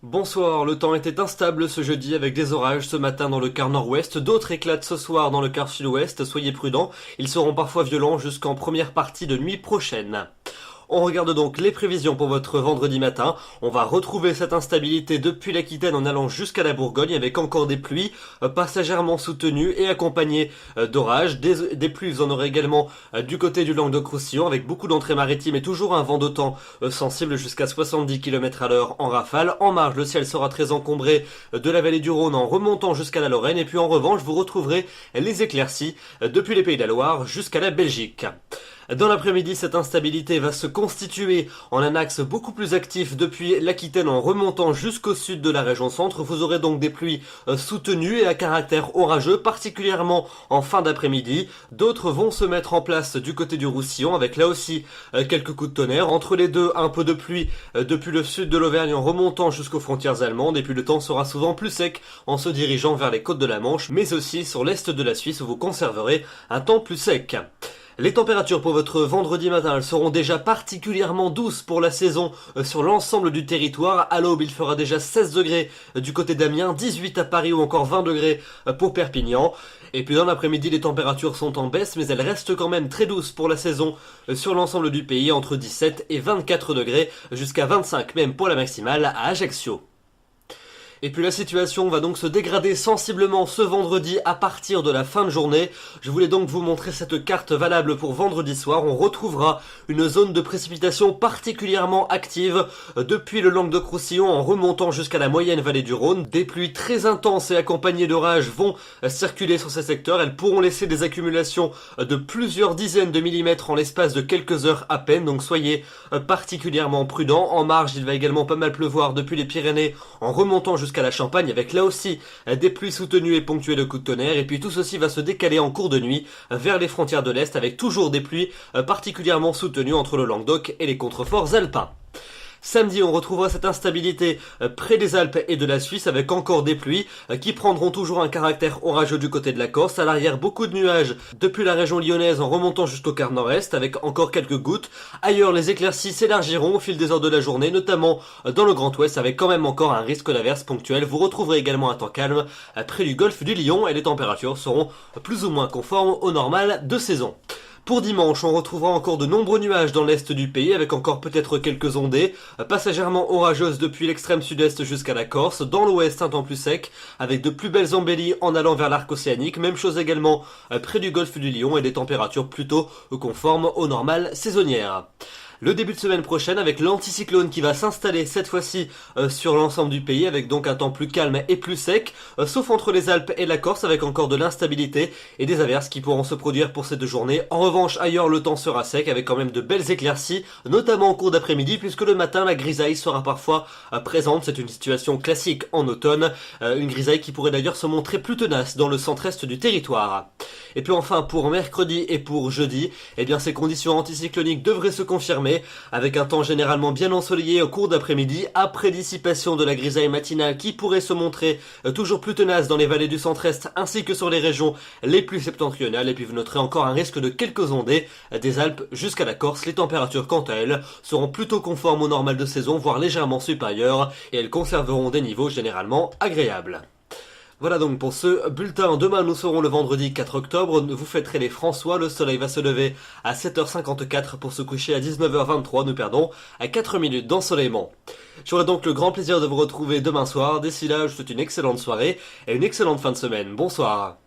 Bonsoir, le temps était instable ce jeudi avec des orages ce matin dans le quart nord-ouest, d'autres éclatent ce soir dans le quart sud-ouest, soyez prudents, ils seront parfois violents jusqu'en première partie de nuit prochaine. On regarde donc les prévisions pour votre vendredi matin. On va retrouver cette instabilité depuis l'Aquitaine en allant jusqu'à la Bourgogne avec encore des pluies passagèrement soutenues et accompagnées d'orages. Des pluies, vous en aurez également du côté du Languedoc-Roussillon avec beaucoup d'entrées maritimes et toujours un vent de temps sensible jusqu'à 70 km à l'heure en rafale. En marge, le ciel sera très encombré de la vallée du Rhône en remontant jusqu'à la Lorraine. Et puis en revanche, vous retrouverez les éclaircies depuis les Pays de la Loire jusqu'à la Belgique. Dans l'après-midi, cette instabilité va se constituer en un axe beaucoup plus actif depuis l'Aquitaine en remontant jusqu'au sud de la région centre. Vous aurez donc des pluies soutenues et à caractère orageux, particulièrement en fin d'après-midi. D'autres vont se mettre en place du côté du Roussillon avec là aussi quelques coups de tonnerre. Entre les deux, un peu de pluie depuis le sud de l'Auvergne en remontant jusqu'aux frontières allemandes. Et puis le temps sera souvent plus sec en se dirigeant vers les côtes de la Manche, mais aussi sur l'est de la Suisse où vous conserverez un temps plus sec. Les températures pour votre vendredi matin, elles seront déjà particulièrement douces pour la saison sur l'ensemble du territoire. À l'aube, il fera déjà 16 degrés du côté d'Amiens, 18 à Paris ou encore 20 degrés pour Perpignan. Et puis dans l'après-midi, les températures sont en baisse, mais elles restent quand même très douces pour la saison sur l'ensemble du pays, entre 17 et 24 degrés, jusqu'à 25 même pour la maximale à Ajaccio. Et puis la situation va donc se dégrader sensiblement ce vendredi à partir de la fin de journée. Je voulais donc vous montrer cette carte valable pour vendredi soir. On retrouvera une zone de précipitation particulièrement active depuis le Languedoc-Roussillon en remontant jusqu'à la moyenne vallée du Rhône. Des pluies très intenses et accompagnées d'orages vont circuler sur ces secteurs. Elles pourront laisser des accumulations de plusieurs dizaines de millimètres en l'espace de quelques heures à peine. Donc soyez particulièrement prudents. En marge, il va également pas mal pleuvoir depuis les Pyrénées en remontant jusqu'à la Champagne avec là aussi des pluies soutenues et ponctuées de coups de tonnerre. Et puis tout ceci va se décaler en cours de nuit vers les frontières de l'Est avec toujours des pluies particulièrement soutenues entre le Languedoc et les contreforts alpins. Samedi, on retrouvera cette instabilité près des Alpes et de la Suisse avec encore des pluies qui prendront toujours un caractère orageux du côté de la Corse. À l'arrière, beaucoup de nuages depuis la région lyonnaise en remontant jusqu'au quart nord-est avec encore quelques gouttes. Ailleurs, les éclaircies s'élargiront au fil des heures de la journée, notamment dans le Grand Ouest avec quand même encore un risque d'averse ponctuelle. Vous retrouverez également un temps calme près du golfe du Lion et les températures seront plus ou moins conformes au normal de saison. Pour dimanche, on retrouvera encore de nombreux nuages dans l'est du pays, avec encore peut-être quelques ondées, passagèrement orageuses depuis l'extrême sud-est jusqu'à la Corse. Dans l'ouest, un temps plus sec, avec de plus belles embellies en allant vers l'arc océanique. Même chose également près du golfe du Lion et des températures plutôt conformes aux normales saisonnières. Le début de semaine prochaine avec l'anticyclone qui va s'installer cette fois-ci sur l'ensemble du pays avec donc un temps plus calme et plus sec, sauf entre les Alpes et la Corse avec encore de l'instabilité et des averses qui pourront se produire pour ces deux journées. En revanche, ailleurs le temps sera sec avec quand même de belles éclaircies, notamment au cours d'après-midi puisque le matin la grisaille sera parfois présente. C'est une situation classique en automne, une grisaille qui pourrait d'ailleurs se montrer plus tenace dans le centre-est du territoire. Et puis enfin pour mercredi et pour jeudi, eh bien ces conditions anticycloniques devraient se confirmer avec un temps généralement bien ensoleillé au cours d'après-midi après dissipation de la grisaille matinale qui pourrait se montrer toujours plus tenace dans les vallées du centre-est ainsi que sur les régions les plus septentrionales. Et puis vous noterez encore un risque de quelques ondées des Alpes jusqu'à la Corse. Les températures quant à elles seront plutôt conformes au normal de saison, voire légèrement supérieures, et elles conserveront des niveaux généralement agréables. Voilà donc pour ce bulletin. Demain nous serons le vendredi 4 octobre, vous fêterez les François, le soleil va se lever à 7h54 pour se coucher à 19h23, nous perdons à 4 minutes d'ensoleillement. J'aurai donc le grand plaisir de vous retrouver demain soir, d'ici là je vous souhaite une excellente soirée et une excellente fin de semaine. Bonsoir.